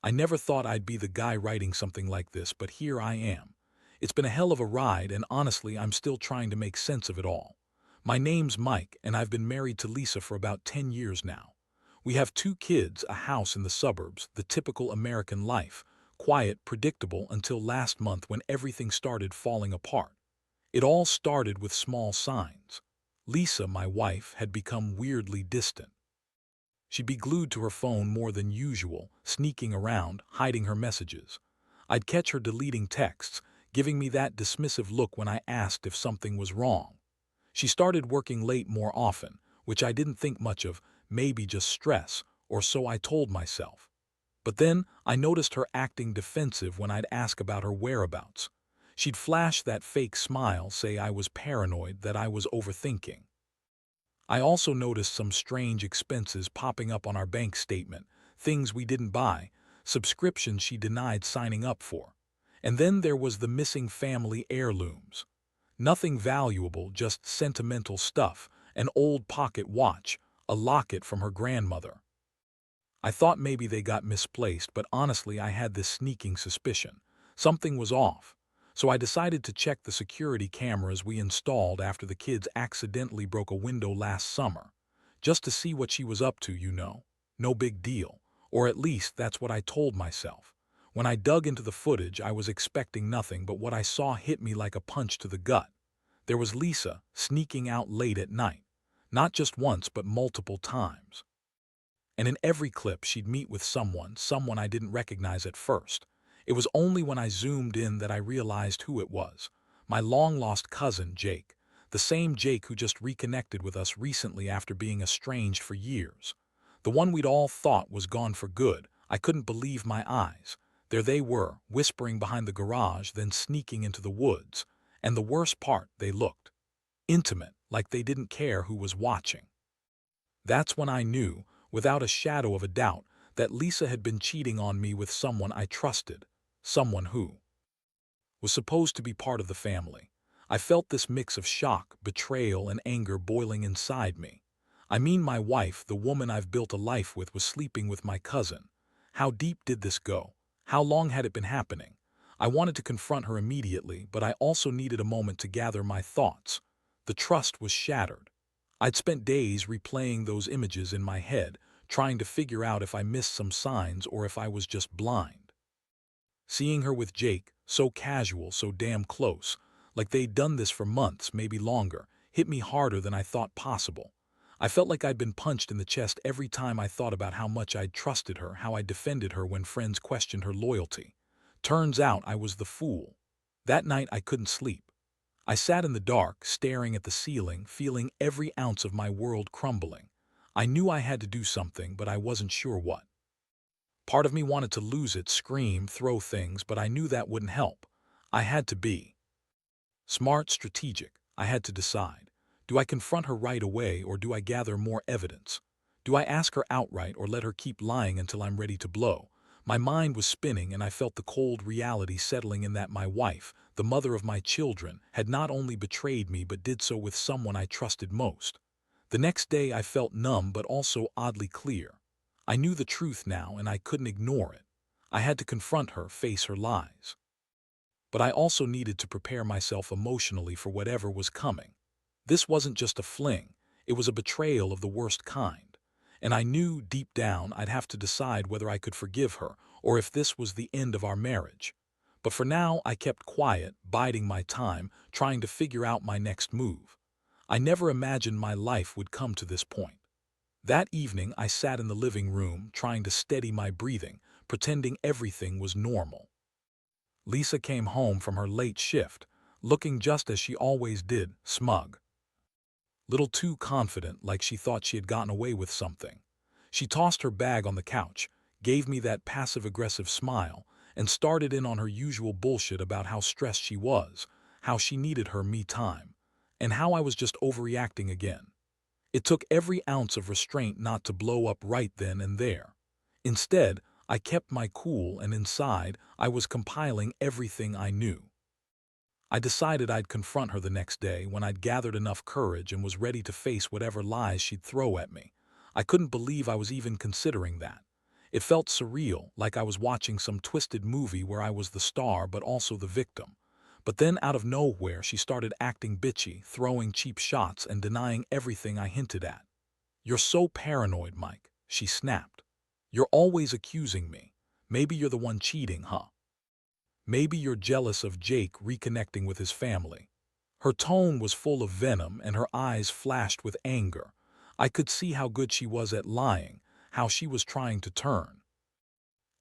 I never thought I'd be the guy writing something like this, but here I am. It's been a hell of a ride, and honestly, I'm still trying to make sense of it all. My name's Mike, and I've been married to Lisa for about 10 years now. We have 2 kids, a house in the suburbs, the typical American life, quiet, predictable until last month when everything started falling apart. It all started with small signs. Lisa, my wife, had become weirdly distant. She'd be glued to her phone more than usual, sneaking around, hiding her messages. I'd catch her deleting texts, giving me that dismissive look when I asked if something was wrong. She started working late more often, which I didn't think much of, maybe just stress, or so I told myself. But then I noticed her acting defensive when I'd ask about her whereabouts. She'd flash that fake smile, say I was paranoid, that I was overthinking. I also noticed some strange expenses popping up on our bank statement, things we didn't buy, subscriptions she denied signing up for. And then there was the missing family heirlooms. Nothing valuable, just sentimental stuff, an old pocket watch, a locket from her grandmother. I thought maybe they got misplaced, but honestly I had this sneaking suspicion. Something was off. So I decided to check the security cameras we installed after the kids accidentally broke a window last summer. Just to see what she was up to, you know. No big deal. Or at least that's what I told myself. When I dug into the footage, I was expecting nothing, but what I saw hit me like a punch to the gut. There was Lisa sneaking out late at night. Not just once, but multiple times. And in every clip she'd meet with someone I didn't recognize at first. It was only when I zoomed in that I realized who it was. My long-lost cousin, Jake. The same Jake who just reconnected with us recently after being estranged for years. The one we'd all thought was gone for good. I couldn't believe my eyes. There they were, whispering behind the garage, then sneaking into the woods. And the worst part, they looked intimate, like they didn't care who was watching. That's when I knew, without a shadow of a doubt, that Lisa had been cheating on me with someone I trusted, someone who was supposed to be part of the family. I felt this mix of shock, betrayal, and anger boiling inside me. I mean, my wife, the woman I've built a life with, was sleeping with my cousin. How deep did this go? How long had it been happening? I wanted to confront her immediately, but I also needed a moment to gather my thoughts. The trust was shattered. I'd spent days replaying those images in my head, trying to figure out if I missed some signs or if I was just blind. Seeing her with Jake, so casual, so damn close, like they'd done this for months, maybe longer, hit me harder than I thought possible. I felt like I'd been punched in the chest every time I thought about how much I'd trusted her, how I defended her when friends questioned her loyalty. Turns out I was the fool. That night I couldn't sleep. I sat in the dark, staring at the ceiling, feeling every ounce of my world crumbling. I knew I had to do something, but I wasn't sure what. Part of me wanted to lose it, scream, throw things, but I knew that wouldn't help. I had to be smart, strategic. I had to decide. Do I confront her right away, or do I gather more evidence? Do I ask her outright or let her keep lying until I'm ready to blow? My mind was spinning, and I felt the cold reality settling in that my wife, the mother of my children, had not only betrayed me but did so with someone I trusted most. The next day I felt numb but also oddly clear. I knew the truth now, and I couldn't ignore it. I had to confront her, face her lies. But I also needed to prepare myself emotionally for whatever was coming. This wasn't just a fling, it was a betrayal of the worst kind. And I knew deep down I'd have to decide whether I could forgive her or if this was the end of our marriage. But for now I kept quiet, biding my time, trying to figure out my next move. I never imagined my life would come to this point. That evening I sat in the living room, trying to steady my breathing, pretending everything was normal. Lisa came home from her late shift, looking just as she always did, smug. Little too confident, like she thought she had gotten away with something. She tossed her bag on the couch, gave me that passive-aggressive smile, and started in on her usual bullshit about how stressed she was, how she needed her me time, and how I was just overreacting again. It took every ounce of restraint not to blow up right then and there. Instead, I kept my cool, and inside, I was compiling everything I knew. I decided I'd confront her the next day when I'd gathered enough courage and was ready to face whatever lies she'd throw at me. I couldn't believe I was even considering that. It felt surreal, like I was watching some twisted movie where I was the star but also the victim. But then out of nowhere she started acting bitchy, throwing cheap shots and denying everything I hinted at. "You're so paranoid, Mike," she snapped. "You're always accusing me. Maybe you're the one cheating, huh? Maybe you're jealous of Jake reconnecting with his family." Her tone was full of venom and her eyes flashed with anger. I could see how good she was at lying, how she was trying to turn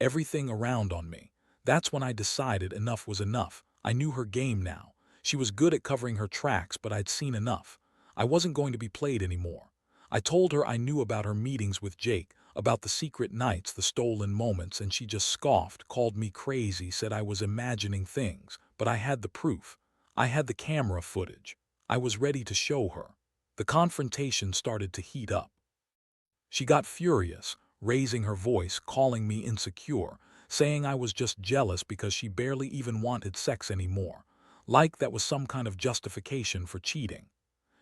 everything around on me. That's when I decided enough was enough. I knew her game now. She was good at covering her tracks, but I'd seen enough. I wasn't going to be played anymore. I told her I knew about her meetings with Jake, about the secret nights, the stolen moments, and she just scoffed, called me crazy, said I was imagining things. But I had the proof. I had the camera footage. I was ready to show her. The confrontation started to heat up. She got furious, raising her voice, calling me insecure, saying I was just jealous because she barely even wanted sex anymore, like that was some kind of justification for cheating.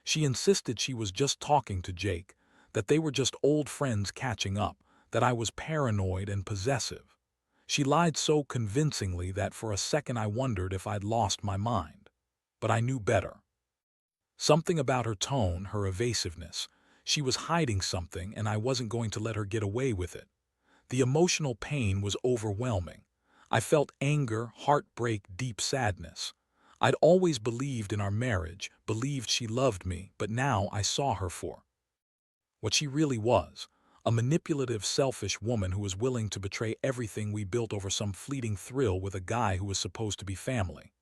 She insisted she was just talking to Jake, that they were just old friends catching up, that I was paranoid and possessive. She lied so convincingly that for a second I wondered if I'd lost my mind. But I knew better. Something about her tone, her evasiveness. She was hiding something and I wasn't going to let her get away with it. The emotional pain was overwhelming. I felt anger, heartbreak, deep sadness. I'd always believed in our marriage, believed she loved me, but now I saw her for what she really was, a manipulative, selfish woman who was willing to betray everything we built over some fleeting thrill with a guy who was supposed to be family.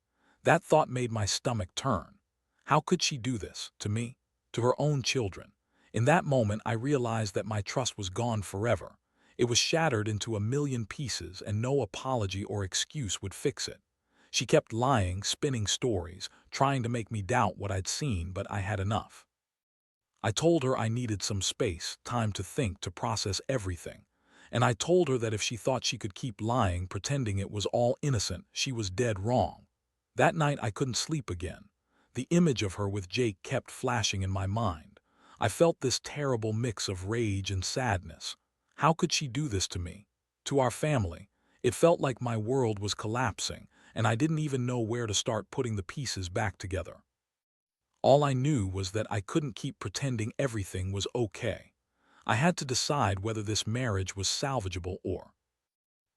That thought made my stomach turn. How could she do this, to me, to her own children? In that moment, I realized that my trust was gone forever. It was shattered into a million pieces, and no apology or excuse would fix it. She kept lying, spinning stories, trying to make me doubt what I'd seen, but I had enough. I told her I needed some space, time to think, to process everything. And I told her that if she thought she could keep lying, pretending it was all innocent, she was dead wrong. That night I couldn't sleep again. The image of her with Jake kept flashing in my mind. I felt this terrible mix of rage and sadness. How could she do this to me? To our family? It felt like my world was collapsing, and I didn't even know where to start putting the pieces back together. All I knew was that I couldn't keep pretending everything was okay. I had to decide whether this marriage was salvageable or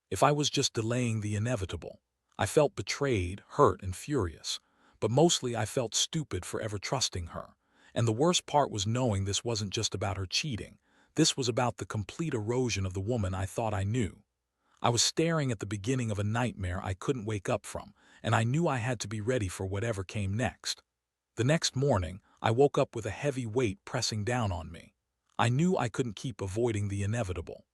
if I was just delaying the inevitable. I felt betrayed, hurt, and furious, but mostly I felt stupid for ever trusting her. And the worst part was knowing this wasn't just about her cheating. This was about the complete erosion of the woman I thought I knew. I was staring at the beginning of a nightmare I couldn't wake up from, and I knew I had to be ready for whatever came next. The next morning, I woke up with a heavy weight pressing down on me. I knew I couldn't keep avoiding the inevitable.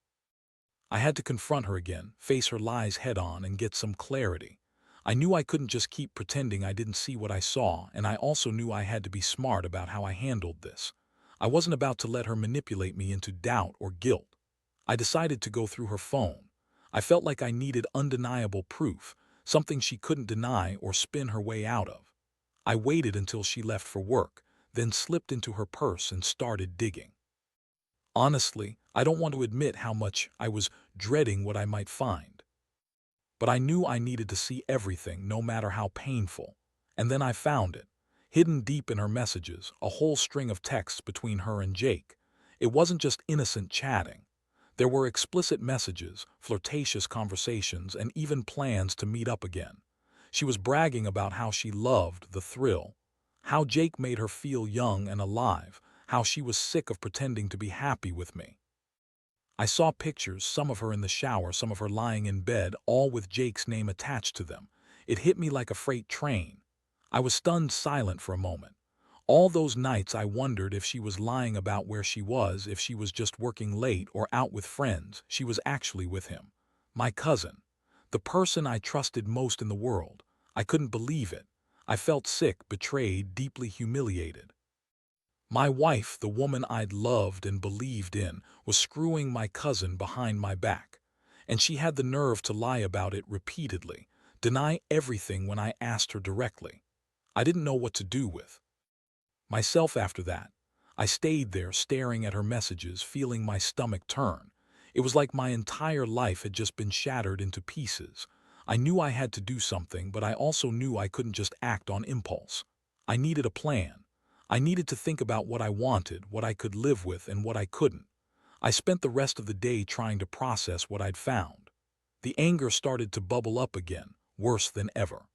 I had to confront her again, face her lies head-on, and get some clarity. I knew I couldn't just keep pretending I didn't see what I saw, and I also knew I had to be smart about how I handled this. I wasn't about to let her manipulate me into doubt or guilt. I decided to go through her phone. I felt like I needed undeniable proof, something she couldn't deny or spin her way out of. I waited until she left for work, then slipped into her purse and started digging. Honestly, I don't want to admit how much I was dreading what I might find. But I knew I needed to see everything, no matter how painful. And then I found it. Hidden deep in her messages, a whole string of texts between her and Jake. It wasn't just innocent chatting. There were explicit messages, flirtatious conversations, and even plans to meet up again. She was bragging about how she loved the thrill, how Jake made her feel young and alive, how she was sick of pretending to be happy with me. I saw pictures, some of her in the shower, some of her lying in bed, all with Jake's name attached to them. It hit me like a freight train. I was stunned silent for a moment. All those nights I wondered if she was lying about where she was, if she was just working late or out with friends. She was actually with him. My cousin. The person I trusted most in the world. I couldn't believe it. I felt sick, betrayed, deeply humiliated. My wife, the woman I'd loved and believed in, was screwing my cousin behind my back. And she had the nerve to lie about it repeatedly, deny everything when I asked her directly. I didn't know what to do with myself after that. I stayed there staring at her messages, feeling my stomach turn. It was like my entire life had just been shattered into pieces. I knew I had to do something, but I also knew I couldn't just act on impulse. I needed a plan. I needed to think about what I wanted, what I could live with, and what I couldn't. I spent the rest of the day trying to process what I'd found. The anger started to bubble up again, worse than ever.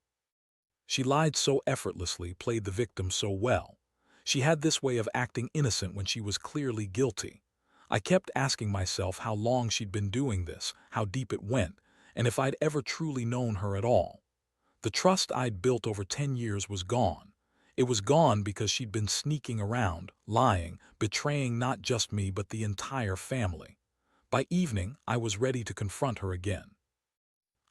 She lied so effortlessly, played the victim so well. She had this way of acting innocent when she was clearly guilty. I kept asking myself how long she'd been doing this, how deep it went, and if I'd ever truly known her at all. The trust I'd built over 10 years was gone. It was gone because she'd been sneaking around, lying, betraying not just me but the entire family. By evening, I was ready to confront her again.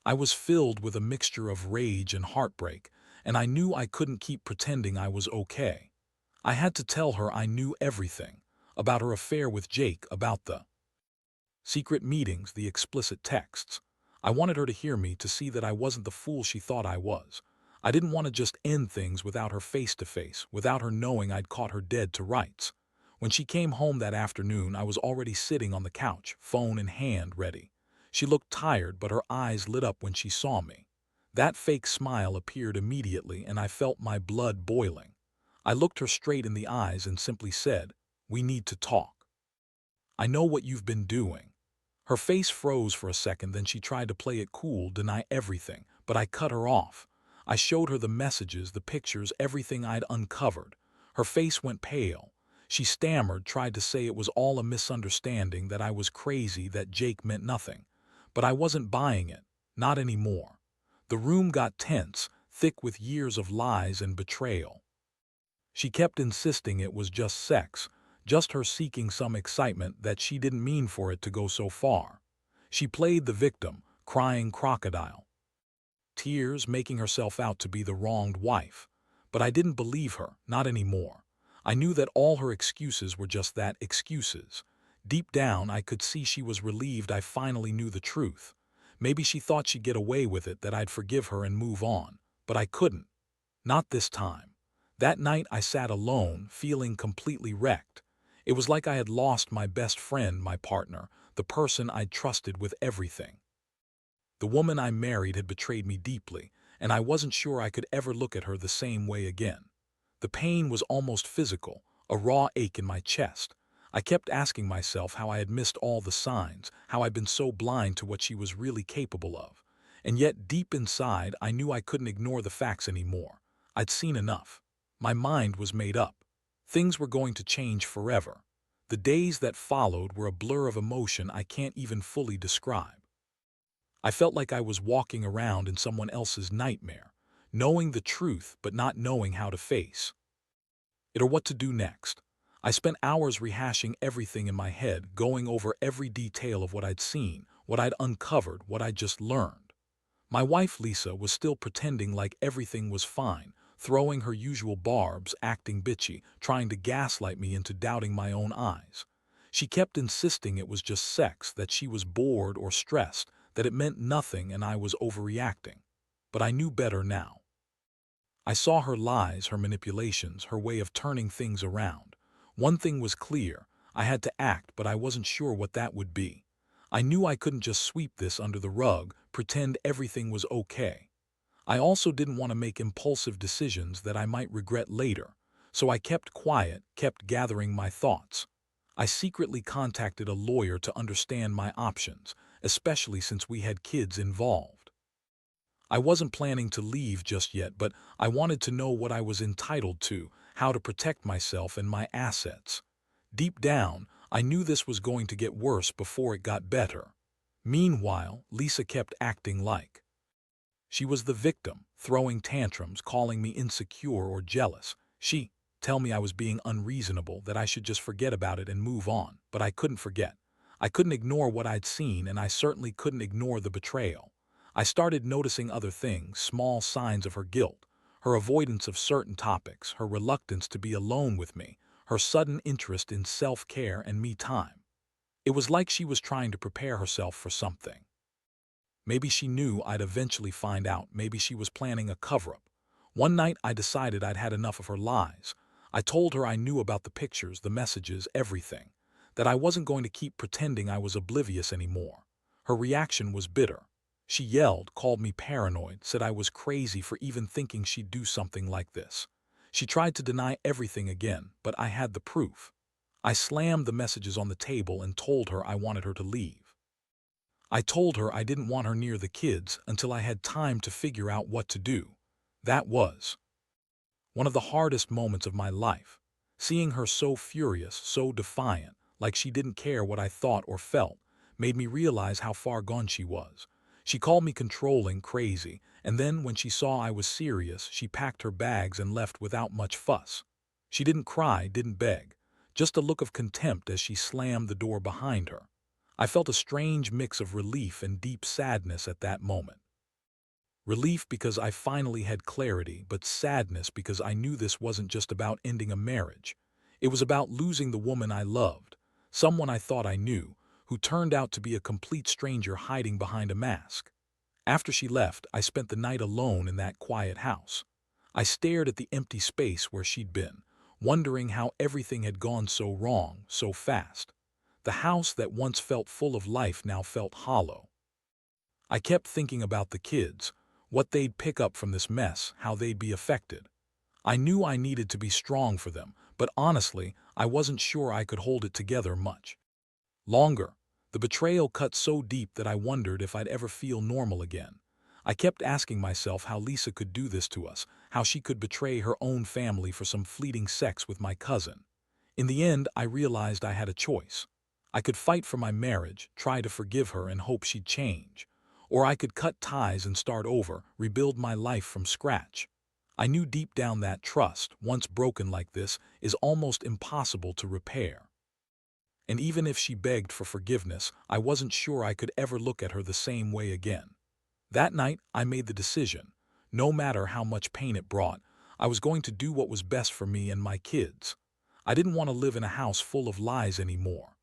I was filled with a mixture of rage and heartbreak, and I knew I couldn't keep pretending I was okay. I had to tell her I knew everything, about her affair with Jake, about the secret meetings, the explicit texts. I wanted her to hear me, to see that I wasn't the fool she thought I was. I didn't want to just end things without her face to face, without her knowing I'd caught her dead to rights. When she came home that afternoon, I was already sitting on the couch, phone in hand, ready. She looked tired, but her eyes lit up when she saw me. That fake smile appeared immediately, and I felt my blood boiling. I looked her straight in the eyes and simply said, "We need to talk. I know what you've been doing." Her face froze for a second, then she tried to play it cool, deny everything, but I cut her off. I showed her the messages, the pictures, everything I'd uncovered. Her face went pale. She stammered, tried to say it was all a misunderstanding, that I was crazy, that Jake meant nothing. But I wasn't buying it, not anymore. The room got tense, thick with years of lies and betrayal. She kept insisting it was just sex, just her seeking some excitement, that she didn't mean for it to go so far. She played the victim, crying crocodile tears, making herself out to be the wronged wife. But I didn't believe her, not anymore. I knew that all her excuses were just that, excuses. Deep down, I could see she was relieved I finally knew the truth. Maybe she thought she'd get away with it, that I'd forgive her and move on. But I couldn't. Not this time. That night I sat alone, feeling completely wrecked. It was like I had lost my best friend, my partner, the person I'd trusted with everything. The woman I married had betrayed me deeply, and I wasn't sure I could ever look at her the same way again. The pain was almost physical, a raw ache in my chest. I kept asking myself how I had missed all the signs, how I'd been so blind to what she was really capable of. And yet, deep inside, I knew I couldn't ignore the facts anymore. I'd seen enough. My mind was made up. Things were going to change forever. The days that followed were a blur of emotion I can't even fully describe. I felt like I was walking around in someone else's nightmare, knowing the truth but not knowing how to face it or what to do next. I spent hours rehashing everything in my head, going over every detail of what I'd seen, what I'd uncovered, what I'd just learned. My wife Lisa was still pretending like everything was fine, throwing her usual barbs, acting bitchy, trying to gaslight me into doubting my own eyes. She kept insisting it was just sex, that she was bored or stressed, that it meant nothing and I was overreacting. But I knew better now. I saw her lies, her manipulations, her way of turning things around. One thing was clear: I had to act, but I wasn't sure what that would be. I knew I couldn't just sweep this under the rug, pretend everything was okay. I also didn't want to make impulsive decisions that I might regret later, so I kept quiet, kept gathering my thoughts. I secretly contacted a lawyer to understand my options, especially since we had kids involved. I wasn't planning to leave just yet, but I wanted to know what I was entitled to, how to protect myself and my assets. Deep down, I knew this was going to get worse before it got better. Meanwhile, Lisa kept acting like she was the victim, throwing tantrums, calling me insecure or jealous. She tell me I was being unreasonable, that I should just forget about it and move on. But I couldn't forget. I couldn't ignore what I'd seen, and I certainly couldn't ignore the betrayal. I started noticing other things, small signs of her guilt, her avoidance of certain topics, her reluctance to be alone with me, her sudden interest in self-care and me time. It was like she was trying to prepare herself for something. Maybe she knew I'd eventually find out. Maybe she was planning a cover-up. One night I decided I'd had enough of her lies. I told her I knew about the pictures, the messages, everything. that I wasn't going to keep pretending I was oblivious anymore. Her reaction was bitter. She yelled, called me paranoid, said I was crazy for even thinking she'd do something like this. She tried to deny everything again, but I had the proof. I slammed the messages on the table and told her I wanted her to leave. I told her I didn't want her near the kids until I had time to figure out what to do. That was one of the hardest moments of my life. Seeing her so furious, so defiant, like she didn't care what I thought or felt, made me realize how far gone she was. She called me controlling, crazy, and then when she saw I was serious, she packed her bags and left without much fuss. She didn't cry, didn't beg, just a look of contempt as she slammed the door behind her. I felt a strange mix of relief and deep sadness at that moment. Relief because I finally had clarity, but sadness because I knew this wasn't just about ending a marriage. It was about losing the woman I loved, someone I thought I knew, who turned out to be a complete stranger hiding behind a mask. After she left, I spent the night alone in that quiet house. I stared at the empty space where she'd been, wondering how everything had gone so wrong, so fast. The house that once felt full of life now felt hollow. I kept thinking about the kids, what they'd pick up from this mess, how they'd be affected. I knew I needed to be strong for them, but honestly, I wasn't sure I could hold it together much longer. The betrayal cut so deep that I wondered if I'd ever feel normal again. I kept asking myself how Lisa could do this to us, how she could betray her own family for some fleeting sex with my cousin. In the end, I realized I had a choice. I could fight for my marriage, try to forgive her and hope she'd change. Or I could cut ties and start over, rebuild my life from scratch. I knew deep down that trust, once broken like this, is almost impossible to repair. And even if she begged for forgiveness, I wasn't sure I could ever look at her the same way again. That night, I made the decision. No matter how much pain it brought, I was going to do what was best for me and my kids. I didn't want to live in a house full of lies anymore.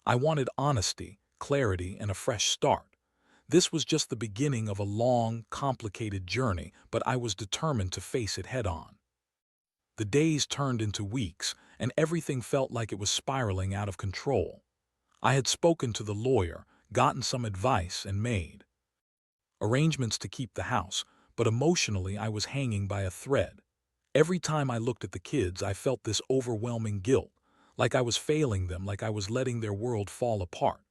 I wanted honesty, clarity, and a fresh start. This was just the beginning of a long, complicated journey, but I was determined to face it head-on. The days turned into weeks, and everything felt like it was spiraling out of control. I had spoken to the lawyer, gotten some advice, and made arrangements to keep the house, but emotionally I was hanging by a thread. Every time I looked at the kids, I felt this overwhelming guilt, like I was failing them, like I was letting their world fall apart.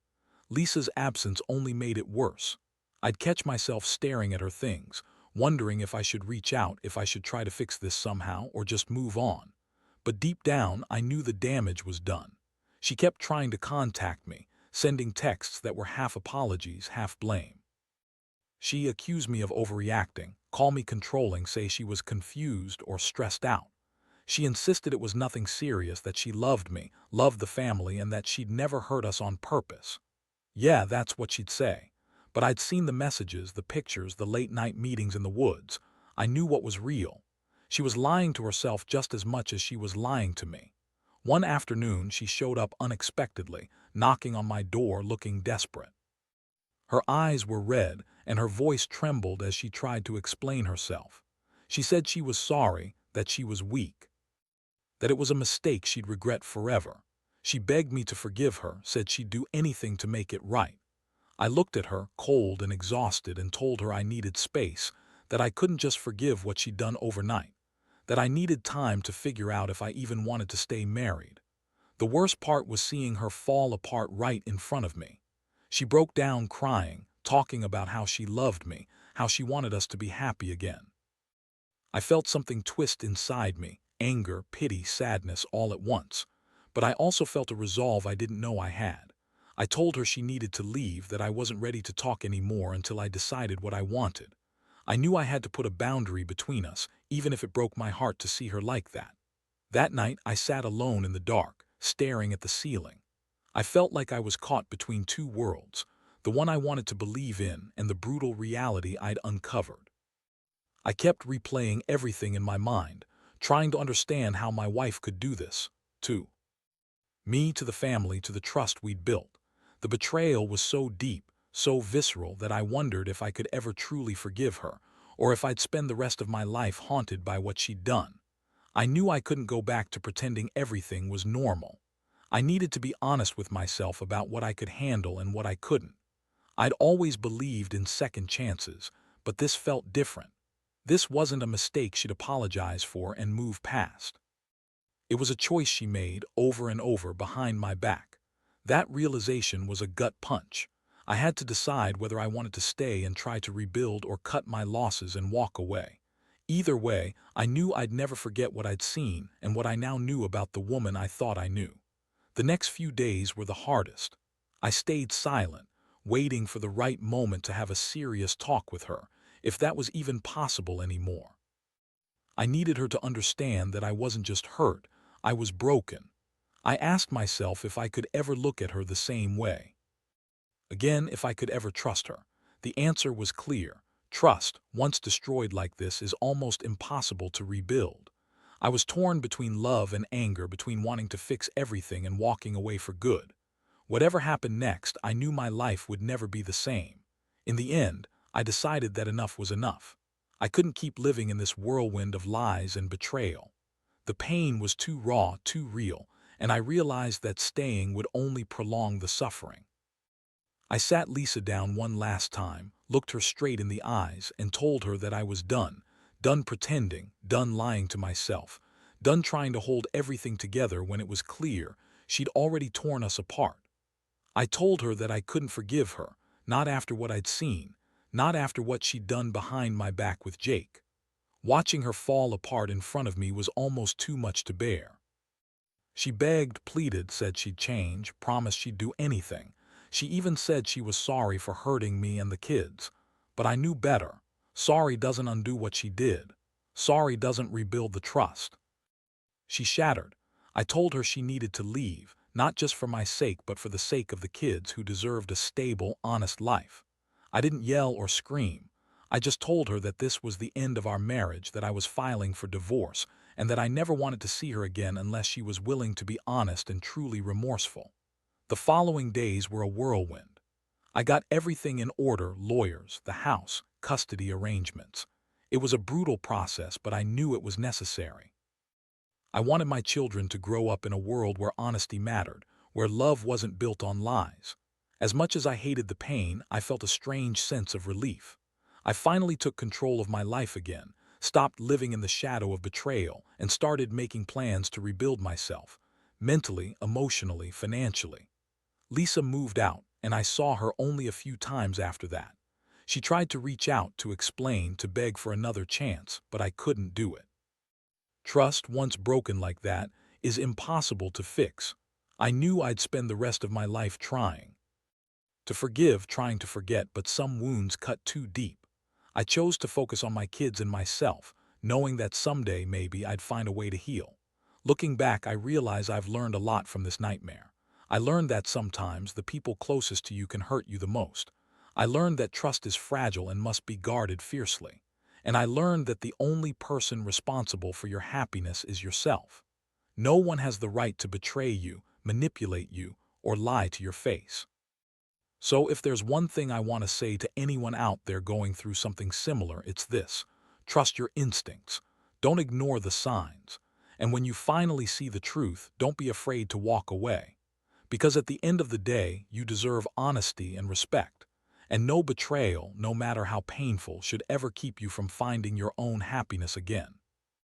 Lisa's absence only made it worse. I'd catch myself staring at her things, wondering if I should reach out, if I should try to fix this somehow, or just move on. But deep down, I knew the damage was done. She kept trying to contact me, sending texts that were half apologies, half blame. She accused me of overreacting, called me controlling, say she was confused or stressed out. She insisted it was nothing serious, that she loved me, loved the family, and that she'd never hurt us on purpose. Yeah, that's what she'd say. But I'd seen the messages, the pictures, the late-night meetings in the woods. I knew what was real. She was lying to herself just as much as she was lying to me. One afternoon, she showed up unexpectedly, knocking on my door looking desperate. Her eyes were red, and her voice trembled as she tried to explain herself. She said she was sorry, that she was weak, that it was a mistake she'd regret forever. She begged me to forgive her, said she'd do anything to make it right. I looked at her, cold and exhausted, and told her I needed space, that I couldn't just forgive what she'd done overnight, that I needed time to figure out if I even wanted to stay married. The worst part was seeing her fall apart right in front of me. She broke down crying, talking about how she loved me, how she wanted us to be happy again. I felt something twist inside me, anger, pity, sadness, all at once. But I also felt a resolve I didn't know I had. I told her she needed to leave, that I wasn't ready to talk anymore until I decided what I wanted. I knew I had to put a boundary between us, even if it broke my heart to see her like that. That night, I sat alone in the dark, staring at the ceiling. I felt like I was caught between two worlds, the one I wanted to believe in and the brutal reality I'd uncovered. I kept replaying everything in my mind, trying to understand how my wife could do this, to me, to the family, to the trust we'd built. The betrayal was so deep, so visceral, that I wondered if I could ever truly forgive her, or if I'd spend the rest of my life haunted by what she'd done. I knew I couldn't go back to pretending everything was normal. I needed to be honest with myself about what I could handle and what I couldn't. I'd always believed in second chances, but this felt different. This wasn't a mistake she'd apologize for and move past. It was a choice she made over and over behind my back. That realization was a gut punch. I had to decide whether I wanted to stay and try to rebuild or cut my losses and walk away. Either way, I knew I'd never forget what I'd seen and what I now knew about the woman I thought I knew. The next few days were the hardest. I stayed silent, waiting for the right moment to have a serious talk with her, if that was even possible anymore. I needed her to understand that I wasn't just hurt, I was broken. I asked myself if I could ever look at her the same way. Again, if I could ever trust her. The answer was clear. Trust, once destroyed like this, is almost impossible to rebuild. I was torn between love and anger, between wanting to fix everything and walking away for good. Whatever happened next, I knew my life would never be the same. In the end, I decided that enough was enough. I couldn't keep living in this whirlwind of lies and betrayal. The pain was too raw, too real, and I realized that staying would only prolong the suffering. I sat Lisa down one last time, looked her straight in the eyes, and told her that I was done. Done pretending, done lying to myself, done trying to hold everything together when it was clear she'd already torn us apart. I told her that I couldn't forgive her, not after what I'd seen, not after what she'd done behind my back with Jake. Watching her fall apart in front of me was almost too much to bear. She begged, pleaded, said she'd change, promised she'd do anything. She even said she was sorry for hurting me and the kids. But I knew better. Sorry doesn't undo what she did. Sorry doesn't rebuild the trust. She shattered. I told her she needed to leave, not just for my sake but for the sake of the kids who deserved a stable, honest life. I didn't yell or scream. I just told her that this was the end of our marriage, that I was filing for divorce, and that I never wanted to see her again unless she was willing to be honest and truly remorseful. The following days were a whirlwind. I got everything in order: lawyers, the house, custody arrangements. It was a brutal process, but I knew it was necessary. I wanted my children to grow up in a world where honesty mattered, where love wasn't built on lies. As much as I hated the pain, I felt a strange sense of relief. I finally took control of my life again, stopped living in the shadow of betrayal, and started making plans to rebuild myself, mentally, emotionally, financially. Lisa moved out, and I saw her only a few times after that. She tried to reach out, to explain, to beg for another chance, but I couldn't do it. Trust, once broken like that, is impossible to fix. I knew I'd spend the rest of my life trying to forgive, trying to forget, but some wounds cut too deep. I chose to focus on my kids and myself, knowing that someday maybe I'd find a way to heal. Looking back, I realize I've learned a lot from this nightmare. I learned that sometimes the people closest to you can hurt you the most. I learned that trust is fragile and must be guarded fiercely. And I learned that the only person responsible for your happiness is yourself. No one has the right to betray you, manipulate you, or lie to your face. So if there's one thing I want to say to anyone out there going through something similar, it's this: trust your instincts. Don't ignore the signs. And when you finally see the truth, don't be afraid to walk away. Because at the end of the day, you deserve honesty and respect. And no betrayal, no matter how painful, should ever keep you from finding your own happiness again.